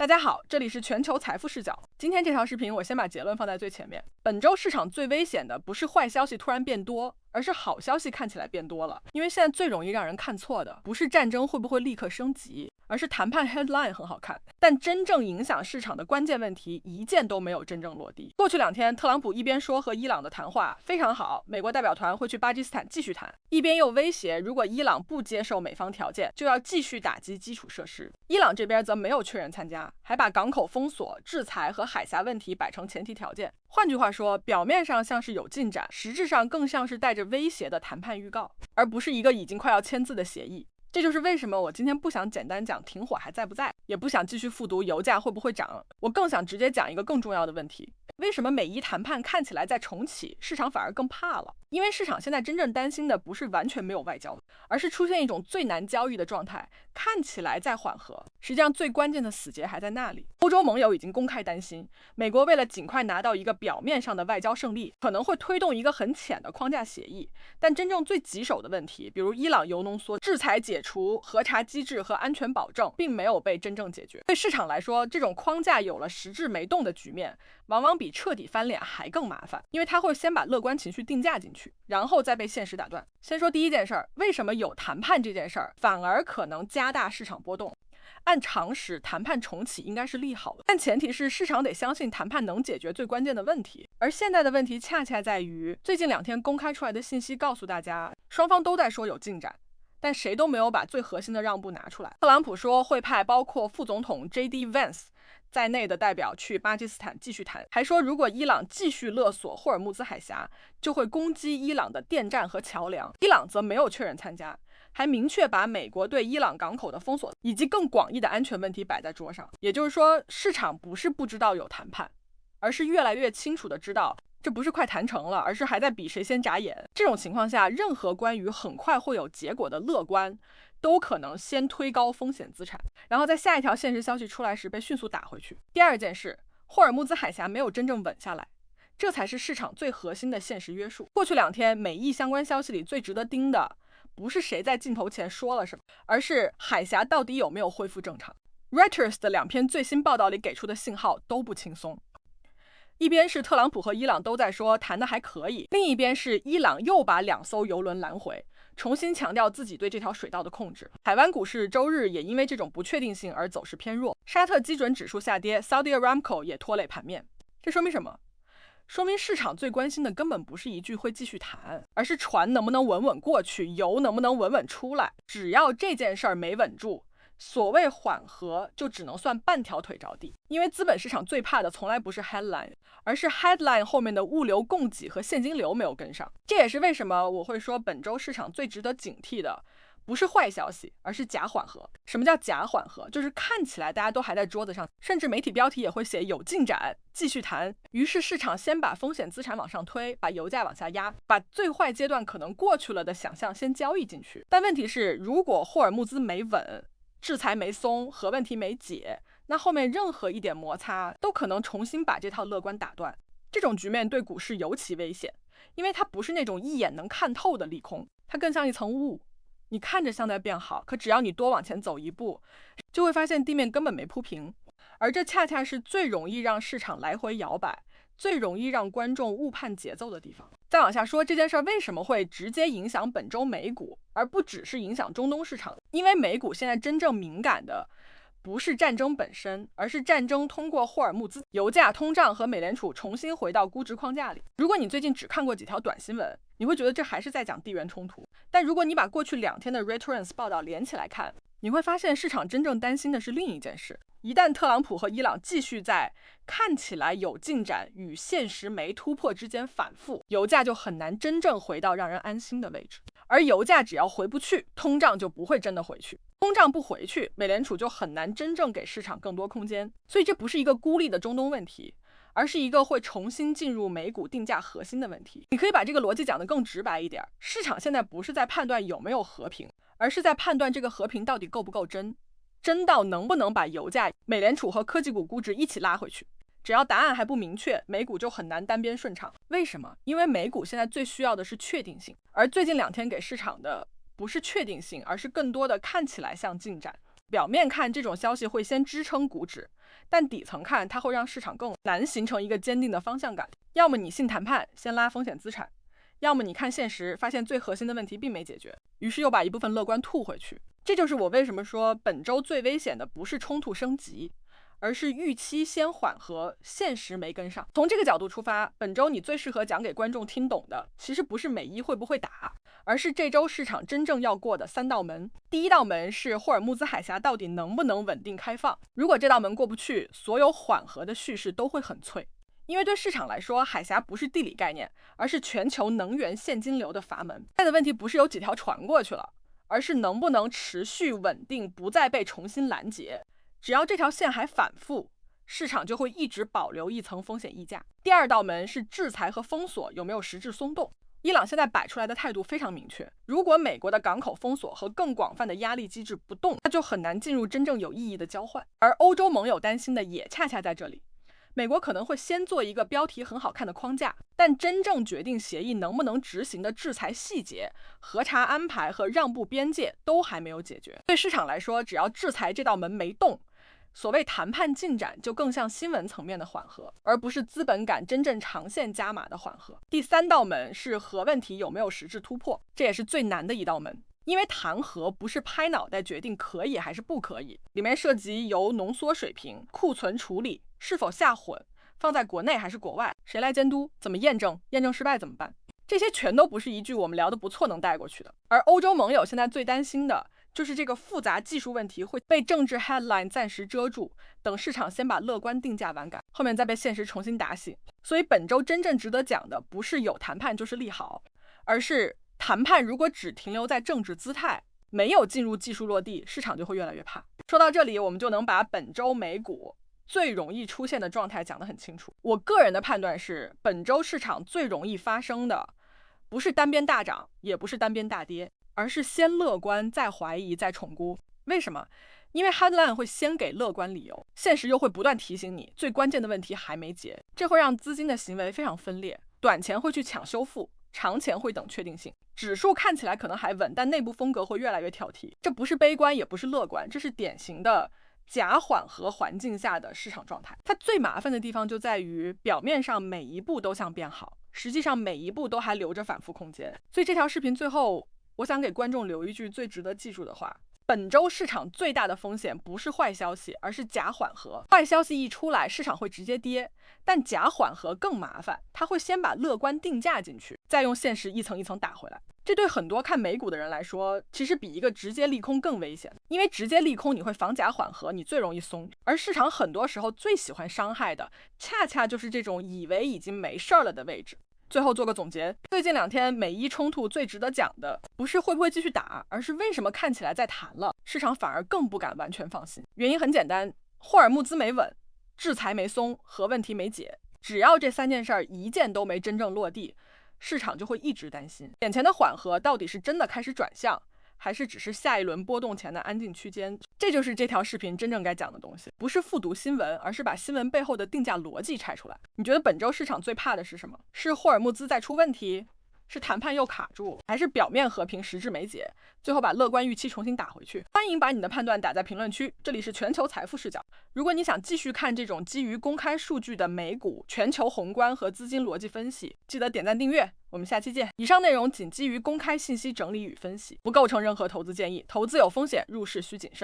大家好，这里是全球财富视角。今天这条视频我先把结论放在最前面。本周市场最危险的不是坏消息突然变多，而是好消息看起来变多了。因为现在最容易让人看错的不是战争会不会立刻升级，而是谈判 headline 很好看，但真正影响市场的关键问题一件都没有真正落地。过去2天，特朗普一边说和伊朗的谈话非常好，美国代表团会去巴基斯坦继续谈，一边又威胁如果伊朗不接受美方条件，就要继续打击基础设施。伊朗这边则没有确认参加，还把港口封锁、制裁和海峡问题摆成前提条件。换句话说，表面上像是有进展，实质上更像是带着威胁的谈判预告，而不是一个已经快要签字的协议。这就是为什么我今天不想简单讲停火还在不在，也不想继续复读油价会不会涨，我更想直接讲一个更重要的问题：为什么美伊谈判看起来在重启，市场反而更怕了？因为市场现在真正担心的不是完全没有外交，而是出现一种最难交易的状态，看起来在缓和，实际上最关键的死结还在那里。欧洲盟友已经公开担心，美国为了尽快拿到一个表面上的外交胜利，可能会推动一个很浅的框架协议，但真正最棘手的问题，比如伊朗铀浓缩、制裁解除、核查机制和安全保证，并没有被真正解决。对市场来说，这种框架有了实质没动的局面，往往比彻底翻脸还更麻烦，因为它会先把乐观情绪定价进去，然后再被现实打断。先说第一件事儿，为什么有谈判这件事儿反而可能加大市场波动？按常识，谈判重启应该是利好的，但前提是市场得相信谈判能解决最关键的问题。而现在的问题恰恰在于，最近2天公开出来的信息告诉大家，双方都在说有进展，但谁都没有把最核心的让步拿出来。特朗普说会派包括副总统 J.D. Vance 在内的代表去巴基斯坦继续谈，还说如果伊朗继续勒索霍尔木兹海峡，就会攻击伊朗的电站和桥梁。伊朗则没有确认参加，还明确把美国对伊朗港口的封锁以及更广义的安全问题摆在桌上。也就是说，市场不是不知道有谈判，而是越来越清楚的知道这不是快谈成了，而是还在比谁先眨眼。这种情况下，任何关于很快会有结果的乐观都可能先推高风险资产，然后在下一条现实消息出来时被迅速打回去。第二件事，霍尔木兹海峡没有真正稳下来，这才是市场最核心的现实约束。过去2天美伊相关消息里最值得盯的不是谁在镜头前说了什么，而是海峡到底有没有恢复正常。 Reuters 的2篇最新报道里给出的信号都不轻松，一边是特朗普和伊朗都在说谈得还可以，另一边是伊朗又把2艘油轮拦回，重新强调自己对这条水道的控制。海湾股市周日也因为这种不确定性而走势偏弱，沙特基准指数下跌， Saudi Aramco 也拖累盘面。这说明什么？说明市场最关心的根本不是一句会继续谈，而是船能不能稳稳过去，油能不能稳稳出来。只要这件事儿没稳住，所谓缓和就只能算半条腿着地。因为资本市场最怕的从来不是 headline， 而是 headline 后面的物流供给和现金流没有跟上。这也是为什么我会说本周市场最值得警惕的不是坏消息，而是假缓和。什么叫假缓和？就是看起来大家都还在桌子上，甚至媒体标题也会写有进展，继续谈。于是市场先把风险资产往上推，把油价往下压，把最坏阶段可能过去了的想象先交易进去。但问题是，如果霍尔木兹没稳，制裁没松，核问题没解，那后面任何一点摩擦都可能重新把这套乐观打断。这种局面对股市尤其危险，因为它不是那种一眼能看透的利空，它更像一层雾。你看着像在变好，可只要你多往前走一步，就会发现地面根本没铺平。而这恰恰是最容易让市场来回摇摆，最容易让观众误判节奏的地方。再往下说，这件事为什么会直接影响本周美股，而不只是影响中东市场？因为美股现在真正敏感的不是战争本身，而是战争通过霍尔木兹、油价、通胀和美联储重新回到估值框架里。如果你最近只看过几条短新闻，你会觉得这还是在讲地缘冲突。但如果你把过去2天的 Reuters 报道连起来看，你会发现市场真正担心的是另一件事。一旦特朗普和伊朗继续在看起来有进展与现实没突破之间反复，油价就很难真正回到让人安心的位置。而油价只要回不去，通胀就不会真的回去。通胀不回去，美联储就很难真正给市场更多空间。所以这不是一个孤立的中东问题，而是一个会重新进入美股定价核心的问题。你可以把这个逻辑讲得更直白一点，市场现在不是在判断有没有和平，而是在判断这个和平到底够不够真，真到能不能把油价、美联储和科技股估值一起拉回去。只要答案还不明确，美股就很难单边顺畅。为什么？因为美股现在最需要的是确定性，而最近2天给市场的不是确定性，而是更多的看起来像进展。表面看这种消息会先支撑股指，但底层看它会让市场更难形成一个坚定的方向感。要么你信谈判，先拉风险资产，要么你看现实，发现最核心的问题并没解决，于是又把一部分乐观吐回去。这就是我为什么说本周最危险的不是冲突升级，而是预期先缓和，现实没跟上。从这个角度出发，本周你最适合讲给观众听懂的，其实不是美伊会不会打，而是这周市场真正要过的3道门。第一道门是霍尔木兹海峡到底能不能稳定开放，如果这道门过不去，所有缓和的叙事都会很脆。因为对市场来说，海峡不是地理概念，而是全球能源现金流的阀门。现在的问题不是有几条船过去了，而是能不能持续稳定，不再被重新拦截。只要这条线还反复，市场就会一直保留一层风险溢价。第二道门是制裁和封锁有没有实质松动。伊朗现在摆出来的态度非常明确，如果美国的港口封锁和更广泛的压力机制不动，那就很难进入真正有意义的交换。而欧洲盟友担心的也恰恰在这里，美国可能会先做一个标题很好看的框架，但真正决定协议能不能执行的制裁细节、核查安排和让步边界都还没有解决。对市场来说，只要制裁这道门没动，所谓谈判进展就更像新闻层面的缓和，而不是资本感真正长线加码的缓和。第3道门是核问题有没有实质突破，这也是最难的一道门。因为谈核不是拍脑袋决定可以还是不可以，里面涉及油浓缩水平、库存处理、是否下混、放在国内还是国外、谁来监督、怎么验证、验证失败怎么办，这些全都不是一句我们聊得不错能带过去的。而欧洲盟友现在最担心的就是这个复杂技术问题会被政治 headline 暂时遮住，等市场先把乐观定价完改，后面再被现实重新打醒。所以本周真正值得讲的不是有谈判就是利好，而是谈判如果只停留在政治姿态，没有进入技术落地，市场就会越来越怕。说到这里，我们就能把本周美股最容易出现的状态讲得很清楚。我个人的判断是，本周市场最容易发生的不是单边大涨，也不是单边大跌，而是先乐观，再怀疑，再重估。为什么？因为 headline 会先给乐观理由，现实又会不断提醒你最关键的问题还没解，这会让资金的行为非常分裂，短钱会去抢修复，长钱会等确定性。指数看起来可能还稳，但内部风格会越来越挑剔。这不是悲观，也不是乐观，这是典型的假缓和环境下的市场状态。它最麻烦的地方就在于，表面上每一步都想变好，实际上每一步都还留着反复空间。所以这条视频最后，我想给观众留一句最值得记住的话：本周市场最大的风险不是坏消息，而是假缓和。坏消息一出来，市场会直接跌，但假缓和更麻烦，它会先把乐观定价进去，再用现实一层一层打回来。这对很多看美股的人来说，其实比一个直接利空更危险，因为直接利空你会防假缓和，你最容易松，而市场很多时候最喜欢伤害的，恰恰就是这种以为已经没事了的位置。最后做个总结，最近2天美伊冲突最值得讲的不是会不会继续打，而是为什么看起来在谈了，市场反而更不敢完全放心。原因很简单，霍尔木兹没稳，制裁没松，核问题没解，只要这3件事儿一件都没真正落地，市场就会一直担心眼前的缓和到底是真的开始转向，还是只是下一轮波动前的安静区间。这就是这条视频真正该讲的东西，不是复读新闻，而是把新闻背后的定价逻辑拆出来。你觉得本周市场最怕的是什么？是霍尔木兹再出问题，是谈判又卡住，还是表面和平实质没解，最后把乐观预期重新打回去？欢迎把你的判断打在评论区，这里是全球财富视角。如果你想继续看这种基于公开数据的美股、全球宏观和资金逻辑分析，记得点赞订阅，我们下期见。以上内容仅基于公开信息整理与分析，不构成任何投资建议，投资有风险，入市需谨慎。